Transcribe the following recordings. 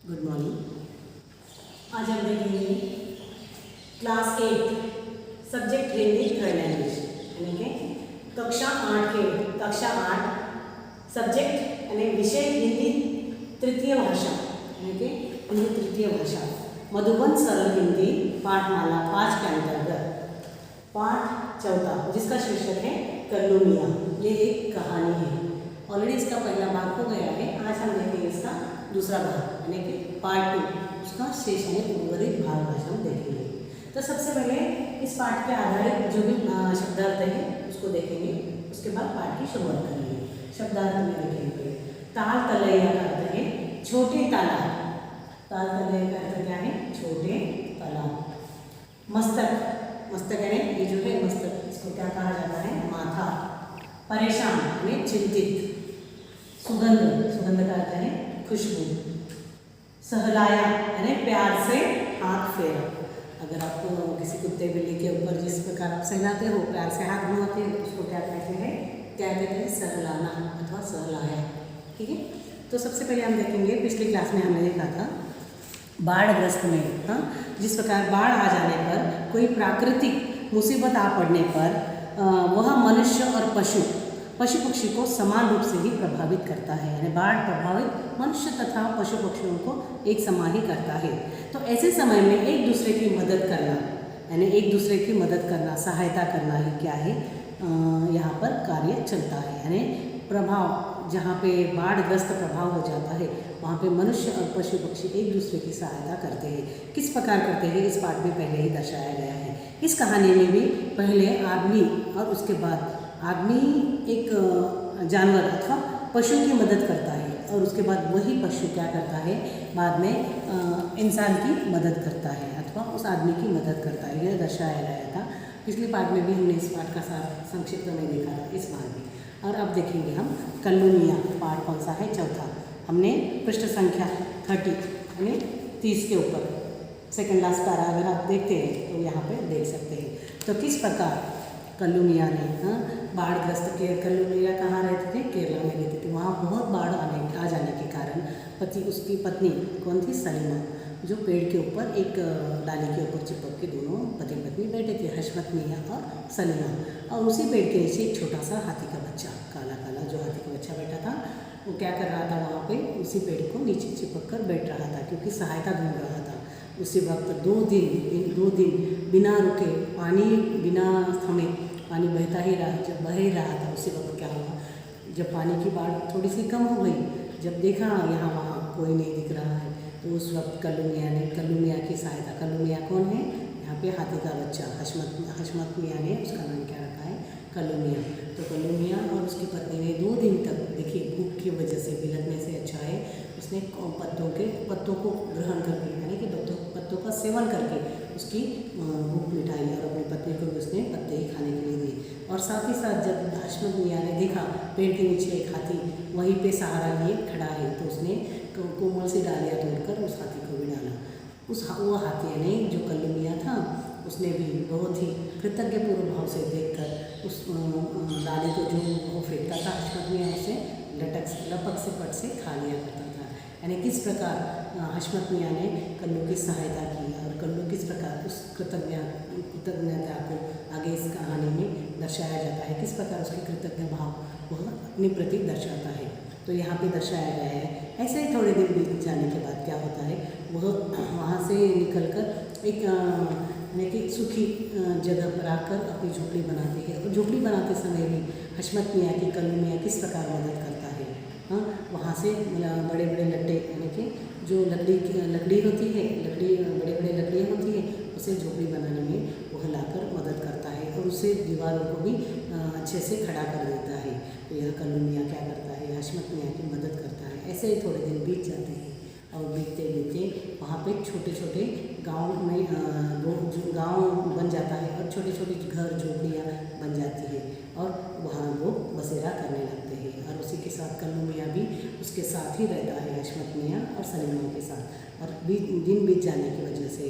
Good morning. आज हम देखेंगे class 8 subject Hindi third language यानी कि कक्षा 8 सब्जेक्ट यानी विषय हिंदी तृतीय भाषा यानी कि हिंदी तृतीय भाषा मधुबन सरल हिंदी पाठमाला 5 के अंतर्गत पाठ चौथा जिसका शीर्षक है कल्लू मियाँ। ये एक कहानी है। ऑलरेडी इसका पहला भाग हो गया है। आज हम देखेंगे इसका दूसरा भाग यानी कि पार्ट 2 उसका शेष यानी उर्वरित भाग आज हम देखेंगे। तो सबसे पहले इस पाठ के आधारित जो भी शब्दार्थ है उसको देखेंगे, उसके बाद पाठ की शुरुआत करेंगे। शब्दार्थ में देखेंगे ताल तलैया का अर्थ है छोटे तालाब। ताल तलैया का अर्थ क्या है? छोटे तालाब। मस्तक, मस्तक यानी ये जो है मस्तक, इसको क्या कहा जाता है? माथा। परेशान यानी चिंतित। सुगंध, सुगंध का अर्थ है खुशबू। सहलाया यानी प्यार से हाथ फेरा। अगर आपको किसी कुत्ते बिल्ली के ऊपर जिस प्रकार आप सहलाते हो, प्यार से हाथ घुमाते हो, उसको क्या कहते हैं? क्या कहते हैं? सहलाना अथवा सहलाया। ठीक है। तो सबसे पहले हम देखेंगे, पिछली क्लास में हमने देखा था बाढ़ग्रस्त में, हाँ, जिस प्रकार बाढ़ आ जाने पर, कोई प्राकृतिक मुसीबत आ पड़ने पर वह मनुष्य और पशु पक्षी को समान रूप से ही प्रभावित करता है। यानी बाढ़ प्रभावित मनुष्य तथा पशु पक्षियों को एक समान ही करता है। तो ऐसे समय में एक दूसरे की मदद करना यानी एक दूसरे की मदद करना, सहायता करना ही क्या है? यहाँ पर कार्य चलता है। यानी प्रभाव, जहाँ पे बाढ़ग्रस्त प्रभाव हो जाता है वहाँ पे मनुष्य और पशु पक्षी एक दूसरे की सहायता करते हैं। किस प्रकार करते हैं इस पाठ में पहले ही दर्शाया गया है। इस कहानी में भी पहले आदमी और उसके बाद आदमी एक जानवर अथवा पशु की मदद करता है और उसके बाद वही पशु क्या करता है? बाद में इंसान की मदद करता है अथवा उस आदमी की मदद करता है। यह दर्शाया गया था। पिछले पाठ में भी हमने इस पाठ का सार संक्षिप्त में देखा था, इस बार भी। और अब देखेंगे हम कल्लू मियाँ। पाठ कौन सा है? चौथा। हमने पृष्ठ संख्या 30 यानी 30 के ऊपर सेकेंड लास्ट पैरा अगर आप देखते हैं तो यहाँ पे देख सकते हैं। तो किस प्रकार कल्लू मियाँ ने बाढ़ग्रस्त के कल्लू मियाँ कहाँ रहते थे? केरला में रहते थे। वहाँ बहुत बाढ़ आ जाने के कारण उसकी पत्नी कौन थी? सलीमा, जो पेड़ के ऊपर एक डाली के ऊपर चिपक के दोनों पति पत्नी बैठे थे, हशमत मियाँ और सलीमा। और उसी पेड़ के नीचे एक छोटा सा हाथी का बच्चा, काला काला जो हाथी का बच्चा बैठा था, वो क्या कर रहा था? वहाँ पे उसी पेड़ को नीचे चिपक कर बैठ रहा था क्योंकि सहायता ढूंढ रहा था। उसी वक्त 2 दिन बिना रुके, पानी बिना थमे पानी बहता ही रहा। जब बह ही रहा था उसी वक्त क्या हुआ? जब पानी की बाढ़ थोड़ी सी कम हो गई, जब देखा यहाँ वहाँ कोई नहीं दिख रहा है, तो उस वक्त कल्लू मियाँ की सहायता। कल्लू मियाँ कौन है? यहाँ पे हाथी का बच्चा हशमत मियाँ ने उसका नाम क्या रखा है? कल्लू मियाँ। तो कल्लू मियाँ और उसकी पत्नी ने 2 दिन तक, देखिए भूख की वजह से, बिलखने से अच्छा है उसने पत्तों को ग्रहण करके यानी कि पत्तों का सेवन करके उसकी भूख मिटाई और अपनी पत्नी को भी उसने पत्ते ही खाने के लिए दिए। और साथ ही साथ जब हशमत मियाँ ने देखा पेड़ के नीचे एक हाथी वहीं पे सहारा लिए खड़ा है, तो उसने कोमल सी डालियाँ तोड़कर उस हाथी को भी डाला। वो हाथी यानी जो कल्लू मियाँ था उसने भी बहुत ही कृतज्ञपूर्व भाव से देखकर उस डाली को जो वो फेंकता था, हशमत मियाँ उसे लपक से पट से खा लिया करता था। यानी किस प्रकार हशमत मियाँ ने कल्लू की सहायता की और कल्लू किस प्रकार उस कृतज्ञता को आगे इस कहानी में दर्शाया जाता है। किस प्रकार उसके कृतज्ञ भाव वह अपने प्रति दर्शाता है, तो यहाँ पे दर्शाया गया है। ऐसे ही थोड़े दिन बीत जाने के बाद क्या होता है? वह वहाँ से निकलकर एक यानी कि सूखी जगह पर आकर अपनी झोपड़ी बनाती है। और झोपड़ी बनाते समय भी हशमत मियाँ की कल्लू मियाँ किस प्रकार मदद करता है? हाँ, वहाँ से बड़े बड़े लट्टे यानी कि जो लकड़ी होती है, बड़े बड़े लकड़ियाँ होती है, उसे झोपड़ी बनाने में वह लाकर मदद करता है और उसे दीवारों को भी अच्छे से खड़ा कर देता है। तो यह कल्लू मियाँ क्या करता है? हशमत मियाँ की मदद करता है। ऐसे ही थोड़े दिन बीत जाते हैं और बीतते बीतते वहाँ पे छोटे छोटे गाँव बन जाता है और छोटे छोटे घर झोपड़ियाँ बन जाती है और वहाँ लोग बसेरा करने लगते हैं। और उसी के साथ कल्लू मियाँ भी उसके साथ ही रहता है, हशमत मियाँ और सलीमा के साथ। और दिन बीत जाने की वजह से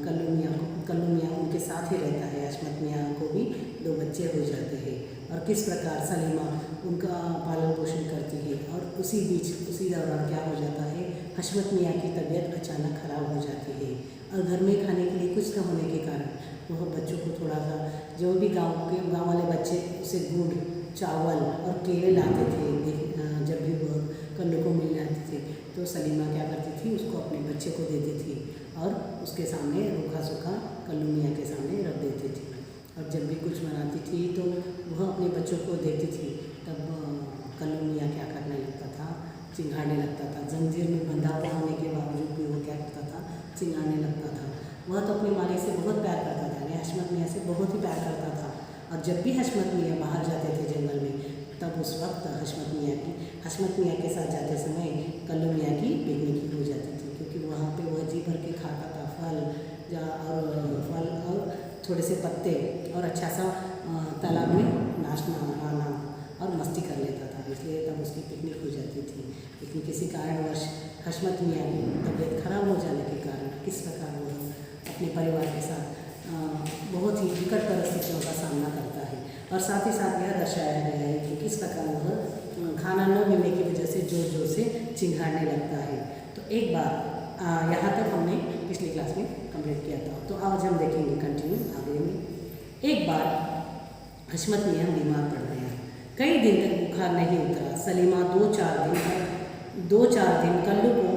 कल्लू मियाँ उनके साथ ही रहता है। हशमत मियाँ को भी 2 बच्चे हो जाते हैं और किस प्रकार सलीमा उनका पालन पोषण करती है। और उसी दौरान क्या हो जाता है, हशमत मियाँ की तबीयत अचानक ख़राब हो जाती है और घर में खाने के लिए कुछ न होने के कारण वह बच्चों को थोड़ा सा, जो भी गाँव वाले बच्चे उसे गुड़, चावल और केले लाते थे, जब भी वो कल्लू को मिल जाते थे तो सलीमा क्या करती थी, उसको अपने बच्चे को देती थी और उसके सामने रूखा सूखा कल्लू मियाँ के सामने रख देती थी। और जब भी कुछ बनाती थी तो वह अपने बच्चों को देती थी, तब कल्लू मियाँ क्या करने लगता था, चिंघाड़ने लगता था। जंजीर में बंधा हुआ होने के बावजूद भी वो क्या करता था, चिंघाड़ने लगता था। वह तो अपने मालिक से बहुत प्यार करता था, यानी हशमत मियाँ से बहुत ही प्यार करता था। और जब भी हशमत मियाँ बाहर जाते थे जंगल में, तब उस वक्त हशमत मियाँ के साथ जाते समय कल्लू मियाँ की पिकनिक हो जाती थी, क्योंकि वहाँ पे वह जी भर के खाता था फल और थोड़े से पत्ते और अच्छा सा तालाब में नहाना और मस्ती कर लेता था, इसलिए तब उसकी पिकनिक हो जाती थी। लेकिन किसी कारणवश हशमत मियाँ की तबीयत खराब हो जाने के कारण किस प्रकार वह अपने परिवार के साथ बहुत ही विकट परिस्थितियों का सामना करता है। और साथ ही साथ यह दर्शाया गया है कि किस प्रकार वह खाना न मिलने की वजह से जोर जोर से चिंघाड़ने लगता है। तो एक बार यहाँ तक हमने पिछली क्लास में कंप्लीट किया था, तो आज हम देखेंगे कंटिन्यू आगे में। एक बार हशमत मियाँ बीमार पड़ गया, कई दिन तक बुखार नहीं उतरा। सलीमा 2-4 दिन कल्लू को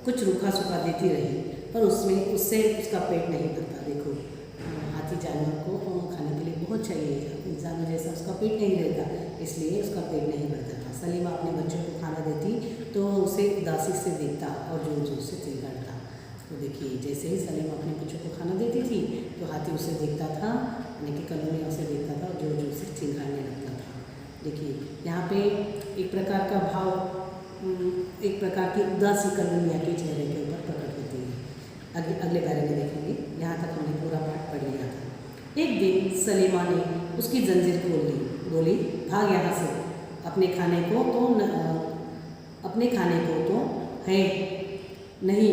कुछ रूखा सूखा देती रही, पर उससे उसका पेट नहीं भरता। देखो, हाथी जानवर को खाने के लिए बहुत चाहिए, इंसानों जैसा उसका पेट नहीं रहता, इसलिए उसका पेट नहीं भरता था। सलीमा अपने बच्चों को खाना देती तो उसे उदासी से देखता और जोर जोर से चिल्लाता। तो देखिए, जैसे ही सलीमा अपने बच्चों को खाना देती थी तो हाथी उसे देखता था, यानी कि कल्लू मियाँ उसे देखता था और जोर जोर से चिल्लाने लगता था। देखिए, यहाँ पे एक प्रकार का भाव, एक प्रकार की उदासी कल्लू मियाँ के चेहरे के ऊपर प्रकट होती है। अगले बारे में देखेंगे। यहाँ तक हमने पूरा पाठ पढ़ लिया था। एक दिन सलीमा ने उसकी जंजीर खोल दी, बोली, भाग यहाँ से, अपने खाने को तो है नहीं,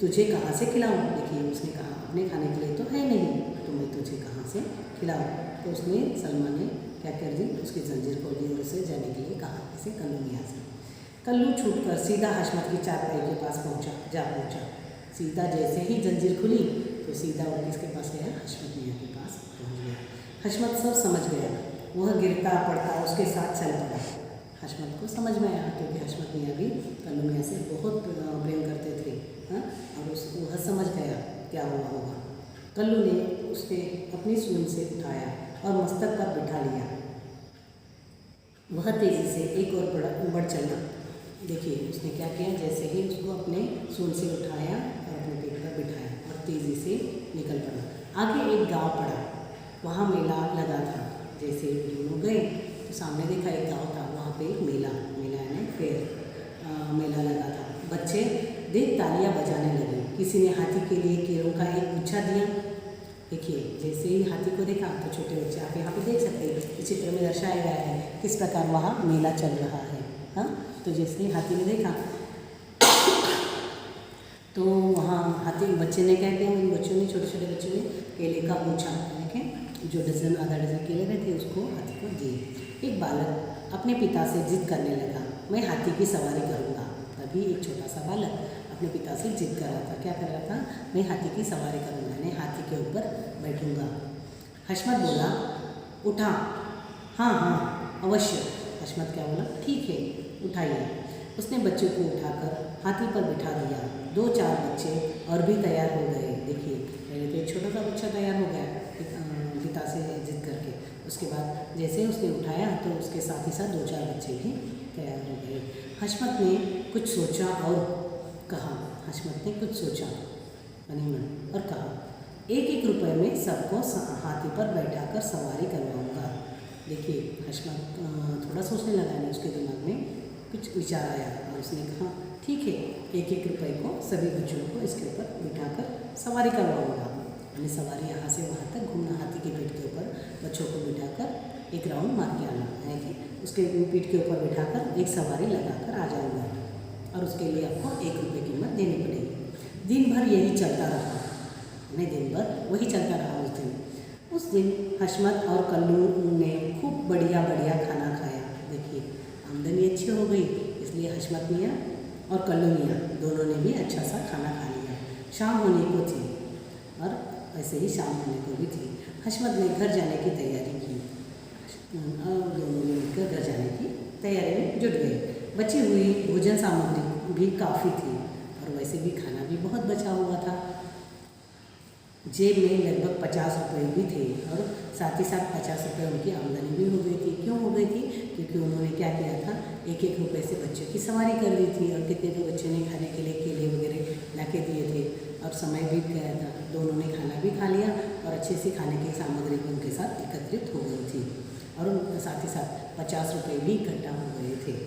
तुझे कहाँ से खिलाऊं। देखिए, उसने कहा अपने खाने के लिए तो है नहीं, तो मैं तुझे कहाँ से खिलाऊं। तो उसने, सलमा ने क्या कर दी, उसकी जंजीर खोल दी और उसे जाने के लिए कहा, इसे कल्लू मियाँ से। कल्लू छूटकर सीधा हशमत की चारपाई के पास पहुँचा। सीधा जैसे ही जंजीर खुली तो सीधा वो किसके पास गया, हशमत मियाँ के पास पहुँच गया। हशमत सब समझ गया, वह गिरता पड़ता उसके साथ चल पड़ा। हशमत को समझ में आया, क्योंकि हशमत मियाँ भी कल्लू मियाँ से बहुत प्रेम करते थे, और वह समझ गया क्या हुआ होगा। कल्लू ने उसके अपनी सूंड से उठाया और मस्तक पर बिठा लिया। वह तेज़ी से एक और बढ़ चला। देखिए, उसने क्या किया, जैसे ही उसको अपने सूंड से उठाया और अपने पेट पर बिठाया और तेज़ी से निकल पड़ा। आगे एक गांव पड़ा, वहाँ मेला लगा था। जैसे दोनों गए तो सामने देखा एक गांव था, वहाँ पे एक मेला यानी फेयर मेला लगा था। बच्चे देख तालियां बजाने लगे। किसी ने हाथी के लिए केलों का एक गुच्छा दिया। देखिए, जैसे ही हाथी को देखा तो छोटे बच्चे, आप यहाँ पे देख सकते हैं, इस चित्र में दर्शाया गया है किस प्रकार वहाँ मेला चल रहा है। तो जैसे ही हाथी ने देखा तो वहाँ हाथी बच्चे ने क्या किया, उन बच्चों ने, छोटे छोटे बच्चों ने केले का गुच्छा, देखें, जो आधा डजन केले रहते उसको हाथी को दिए। एक बालक अपने पिता से जिद करने लगा, मैं हाथी की सवारी करूँगा। तभी एक छोटा सा बालक अपने पिता से जिद कर रहा था। क्या कर रहा था, मैं हाथी की सवारी करूँगा, मैं हाथी के ऊपर बैठूँगा। हशमत बोला, उठा। हाँ अवश्य। हशमत क्या बोला, ठीक है, उठाइए। उसने बच्चे को उठाकर हाथी पर बिठा दिया। 2-4 बच्चे और भी तैयार हो गए। देखिए, पहले तो एक छोटा सा बच्चा तैयार हो गया पिता से जिद करके, उसके बाद जैसे ही उसने उठाया तो उसके साथ ही साथ 2-4 बच्चे भी तैयार हो गए। हशमत ने कुछ सोचा और कहा, और कहा, 1-1 रुपये में सबको हाथी पर बैठाकर सवारी करवाऊँगा। देखिए, हशमत थोड़ा सोचने लगा, नहीं, उसके दिमाग में कुछ विचार आया और उसने कहा, ठीक है, 1-1 रुपये को सभी बच्चों को इसके ऊपर बिठाकर सवारी करवाऊँगा। यानी सवारी यहाँ से वहाँ तक घूमना, हाथी के पीठ के ऊपर बच्चों को बिठाकर एक राउंड मार के आना, यानी कि उसके पीठ के ऊपर बिठाकर एक सवारी लगाकर आ जाऊँगा, और उसके लिए आपको 1 रुपये कीमत देनी पड़ेगी। दिन भर यही चलता रहा, दिन भर वही चलता रहा उस दिन। उस दिन हशमत और कल्लू ने खूब बढ़िया बढ़िया खाना खाया। देखिए आमदनी अच्छी हो गई, इसलिए हशमत मियाँ और कल्लू मियाँ दोनों ने भी अच्छा सा खाना खा लिया। शाम होने को थी और वैसे ही शाम होने को भी थी। हशमत ने घर जाने की तैयारी की और दोनों ने मिलकर घर जाने की तैयारी में जुट गए। बची हुई भोजन सामग्री भी काफ़ी थी और वैसे भी खाना भी बहुत बचा हुआ था। जेब में लगभग 50 रुपये भी थे और साथ ही साथ 50 रुपये उनकी आमदनी भी हो गई थी। क्यों हो गई थी? क्योंकि उन्होंने क्या किया था, एक एक रुपये से बच्चों की सवारी कर दी थी और कितने तो बच्चों ने खाने के लिए केले वगैरह ला के दिए थे और समय बीत गया था। दोनों ने खाना भी खा लिया और अच्छे से खाने की सामग्री भी उनके साथ एकत्रित हो गई थी और साथ ही साथ 50 रुपये भी इकट्ठा हो गए थे।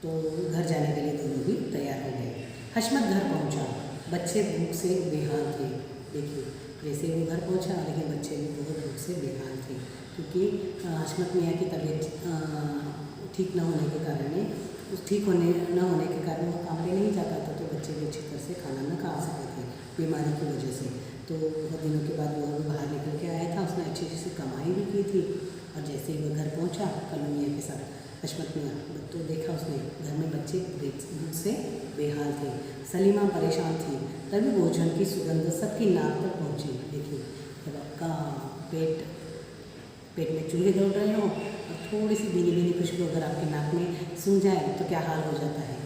तो घर जाने के लिए दोनों भी तैयार हो गए। हशमत घर पहुंचा, बच्चे भूख से बेहाल थे। देखिए जैसे वो घर पहुंचा, लेकिन बच्चे भी बहुत भूख से बेहाल थे क्योंकि हशमत मियाँ की तबीयत ठीक न होने के कारण न होने के कारण वो काम पे नहीं जाता था, तो बच्चे भी अच्छी तरह से खाना न खा सकते थे बीमारी की वजह से। तो बहुत दिनों के बाद वो बाहर निकल के आया था, उसने अच्छी से कमाई भी की थी और जैसे ही वो घर पहुँचा कल्लू मियाँ के साथ हशमत मियाँ, तो देखा उसने घर में बच्चे भूख से बेहाल थे। सलीमा परेशान थी। तभी भोजन की सुगंध सबकी नाक तक पहुँची। देखिए जब आपका पेट में चूहे दौड़ रहे हो और थोड़ी सी भीनी भीनी खुशबू अगर आपके नाक में सूंघ जाए तो क्या हाल हो जाता है,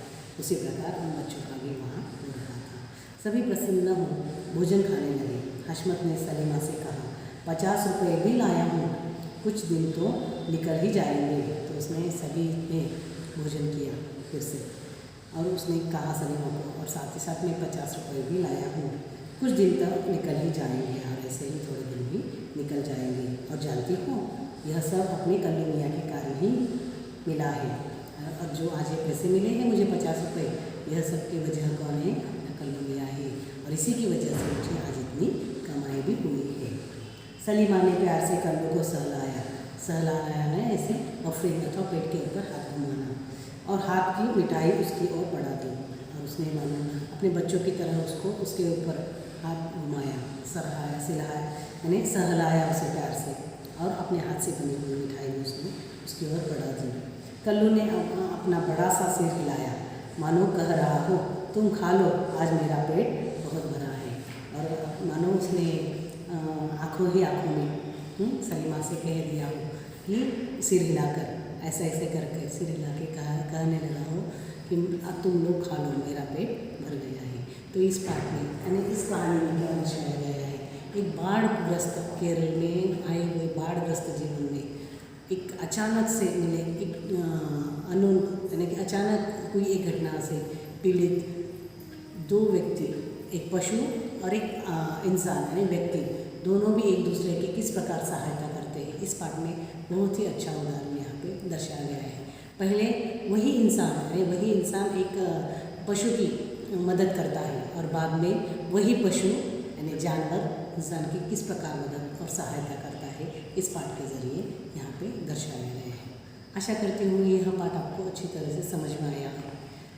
उसी प्रकार उन बच्चों का भी वहाँ हो रहा था। सभी प्रसन्न हो भोजन खाने लगे। हशमत ने सलीमा से कहा, 50 रुपये भी लाया हूँ, कुछ दिन तो निकल ही जाएंगे। तो उसने सभी ने भोजन किया फिर से और उसने कहा सलीमा को, और साथ ही साथ में 50 रुपये भी लाया हूँ, कुछ दिन तक निकल ही जाएंगे और ऐसे ही थोड़े दिन भी निकल जाएंगे। और जानती हो यह सब अपने कल्लू मियाँ के कारण ही मिला है। और जो आज ये पैसे मिले हैं मुझे 50 रुपये, यह सब की वजह कौन है? अपना कल्लू मियाँ है और इसी की वजह से मुझे आज इतनी कमाई भी हुई है। सलीमा ने प्यार से कल्लू को सहलाया ना ऐसे और फिर अथवा पेट के ऊपर हाथ घुमाना और हाथ की मिठाई उसकी ओर बढ़ा दी और उसने मानो अपने बच्चों की तरह उसके ऊपर हाथ घुमाया, सहलाया उसे प्यार से और अपने हाथ से बनी हुई मिठाई उसने उसकी ओर बढ़ा दी। कल्लू ने अपना बड़ा सा सिर हिलाया, मानो कह रहा हो, तुम खा लो, आज मेरा पेट बहुत भरा है। और मानो उसने आँखों में सलीमा से कह दिया हो कि सिर हिलाकर ऐसे करके सिर हिला के कहने लगा हो कि अब तुम लोग खा लो, मेरा पेट भर गया है। तो इस पार्ट में यानी इस कहानी में क्या दर्शाया गया है, एक बाढ़ग्रस्त केरल में आए हुए बाढ़ग्रस्त जीवन में एक अचानक से मिले एक यानी कि अचानक हुई एक घटना से पीड़ित दो व्यक्ति, एक पशु और एक इंसान यानी व्यक्ति, दोनों भी एक दूसरे की किस प्रकार सहायता करते हैं, इस पार्ट में बहुत ही अच्छा उदाहरण यहाँ पे दर्शाया गया है। पहले वही इंसान एक पशु की मदद करता है और बाद में वही पशु यानी जानवर इंसान की किस प्रकार मदद और सहायता करता है, इस पाठ के ज़रिए यहाँ पे दर्शाया गया है। आशा करती हूँ यह पाठ आपको अच्छी तरह से समझ में आया है।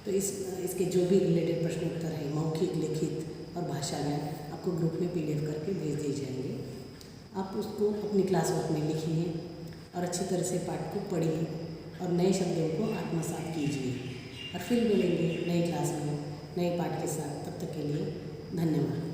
तो इसके जो भी रिलेटेड प्रश्न उत्तर है, मौखिक, लिखित और भाषा ज्ञान आपको ग्रुप में PDF करके भेज दिए जाएंगे। आप उसको अपनी क्लास वर्क में लिखिए और अच्छी तरह से पाठ को पढ़िए और नए शब्दों को आत्मसात कीजिए और फिर मिलेंगे नई क्लास में नए पाठ के साथ। तब तक के लिए धन्यवाद।